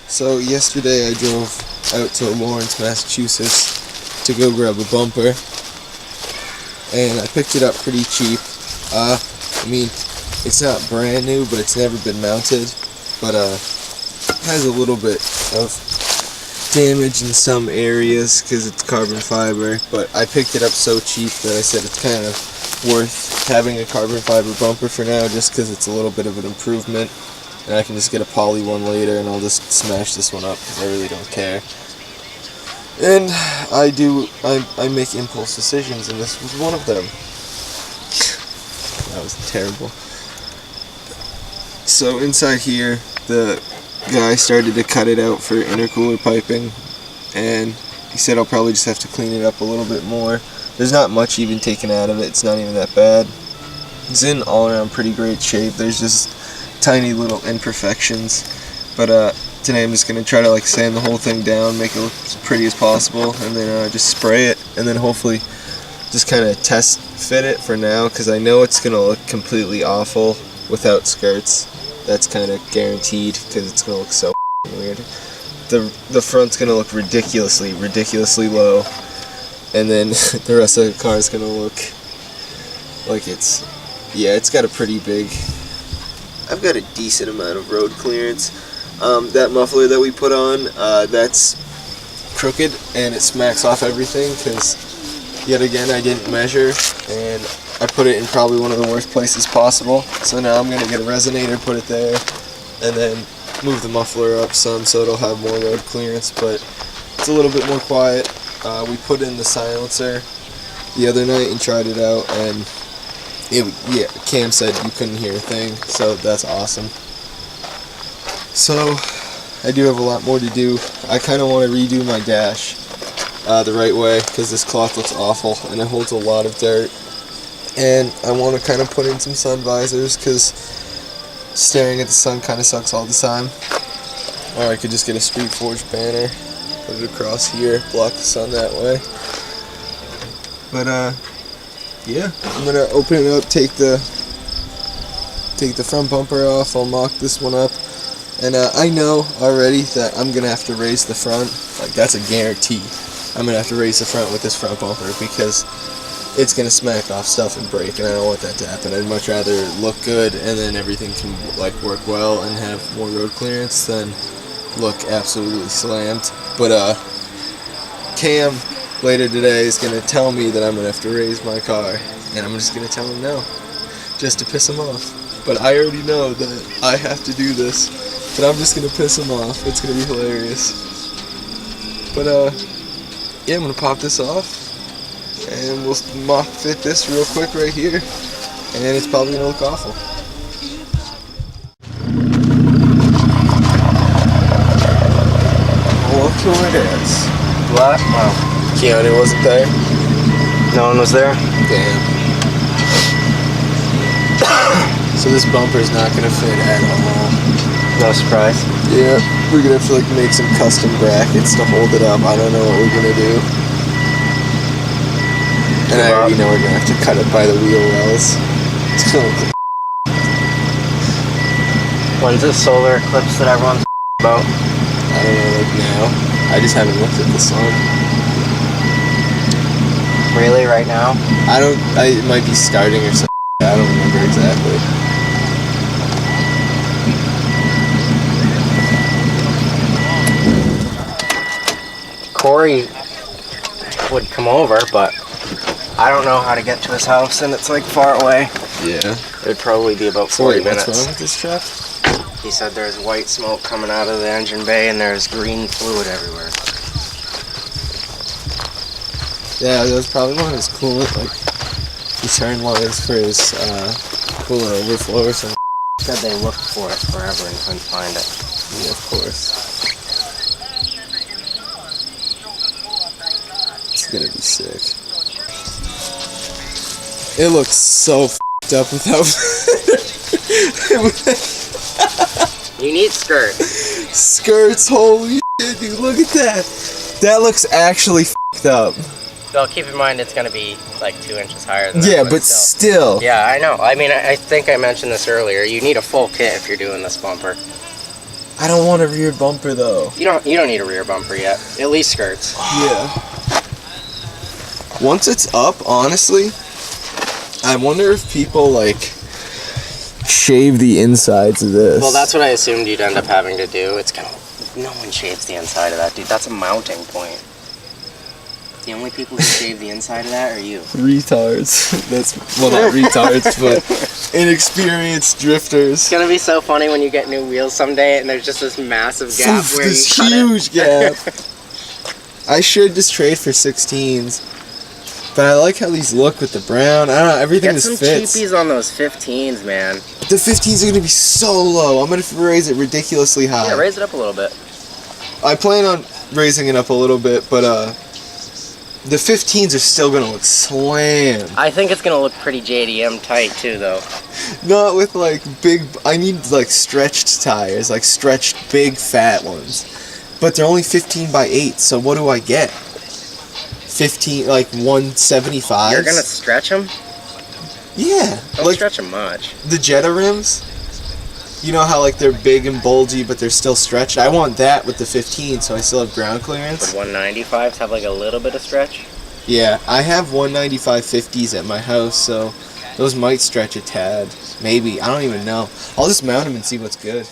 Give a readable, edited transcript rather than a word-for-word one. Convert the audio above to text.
So yesterday I drove out to Lawrence, Massachusetts to go grab a bumper, and I picked it up pretty cheap. I mean, it's not brand new, but it's never been mounted, but has a little bit of damage in some areas because it's carbon fiber, but I picked it up so cheap that I said it's kind of worth having a carbon fiber bumper for now, just because it's a little bit of an improvement, and I can just get a poly one later and I'll just smash this one up because I really don't care. And I make impulse decisions, and this was one of them. That was terrible. So inside here, the guy started to cut it out for intercooler piping, and he said I'll probably just have to clean it up a little bit more. There's not much even taken out of it, it's not even that bad. It's in all around pretty great shape. There's just tiny little imperfections, but today I'm just going to try to sand the whole thing down, make it look as pretty as possible, and then just spray it, and then hopefully just kind of test fit it for now, because I know it's going to look completely awful without skirts. That's kind of guaranteed, because it's going to look so weird. The front's going to look ridiculously low, and then the rest of the car is going to look like it's got a pretty big, I've got a decent amount of road clearance. That muffler that we put on, that's crooked, and it smacks off everything, because yet again I didn't measure, and I put it in probably one of the worst places possible. So now I'm going to get a resonator, put it there, and then move the muffler up some so it'll have more road clearance, but it's a little bit more quiet. We put in the silencer the other night and tried it out, and Cam said you couldn't hear a thing, so that's awesome. So I do have a lot more to do. I kind of want to redo my dash the right way, because this cloth looks awful and it holds a lot of dirt, and I want to kind of put in some sun visors, because staring at the sun kind of sucks all the time. Or I could just get a Street Forge banner, put it across here, block the sun that way. But yeah, I'm gonna open it up, take the front bumper off. I'll mock this one up, and I know already that I'm gonna have to raise the front. That's a guarantee. I'm gonna have to raise the front with this front bumper, because it's gonna smack off stuff and break, and I don't want that to happen. I'd much rather look good and then everything can work well and have more road clearance than look absolutely slammed. But Cam later today is gonna tell me that I'm gonna have to raise my car, and I'm just gonna tell him no, just to piss him off. But I already know that I have to do this, but I'm just gonna piss him off. It's gonna be hilarious. But yeah, I'm gonna pop this off, and we'll mock fit this real quick right here, and it's probably gonna look awful. Look who it is. What? Wow. Keanu wasn't there? No one was there? Damn. So this bumper's not gonna fit at all. No surprise. Yeah, we're gonna have to make some custom brackets to hold it up. I don't know what we're gonna do. And I already know we're gonna have to cut it by the wheel wells. It's gonna look When's this solar eclipse that everyone's about? I don't know, now. I just haven't looked at the sun. Really, right now? It might be starting or something. I don't remember exactly. Corey would come over, but I don't know how to get to his house, and it's far away. Yeah. It'd probably be about 40 minutes. What's wrong with this truck? He said there's white smoke coming out of the engine bay, and there's green fluid everywhere. Yeah, that was probably one of his coolant, return lines for his coolant overflow or something. He said they looked for it forever and couldn't find it. Yeah, of course. It's gonna be sick. It looks so f***ed up without... You need skirts. Skirts, holy shit, dude, look at that. That looks actually f***ed up. Well, keep in mind it's going to be 2 inches higher than that. Yeah, but still. Yeah, I know. I mean, I think I mentioned this earlier. You need a full kit if you're doing this bumper. I don't want a rear bumper though. You don't need a rear bumper yet. At least skirts. Yeah. Once it's up, honestly, I wonder if people like shave the insides of this. Well, that's what I assumed you'd end up having to do. It's kind of, no one shaves the inside of that, dude. That's a mounting point. The only people who shave the inside of that are you. Retards. That's, well, not retards, but inexperienced drifters. It's gonna be so funny when you get new wheels someday and there's just this massive gap where this you cut huge gap. I should just trade for 16s. But I like how these look with the brown. I don't know, everything Get some fits. cheapies on those 15s, man. The 15s are going to be so low. I'm going to raise it ridiculously high. Yeah, raise it up a little bit. I plan on raising it up a little bit, but the 15s are still going to look slam. I think it's gonna look pretty JDM tight too, though. Not with like big, I need like stretched tires, like stretched big fat ones. But they're only 15 by 8, so what do I get? 15, like 175s? You're gonna stretch them? Yeah. Don't Like stretch them much. the Jetta rims, you know how like they're big and bulgy, but they're still stretched? I want that with the 15, so I still have ground clearance. Would 195s have like a little bit of stretch? Yeah, I have 195 50s at my house, so those might stretch a tad. Maybe, I don't even know. I'll just mount them and see what's good.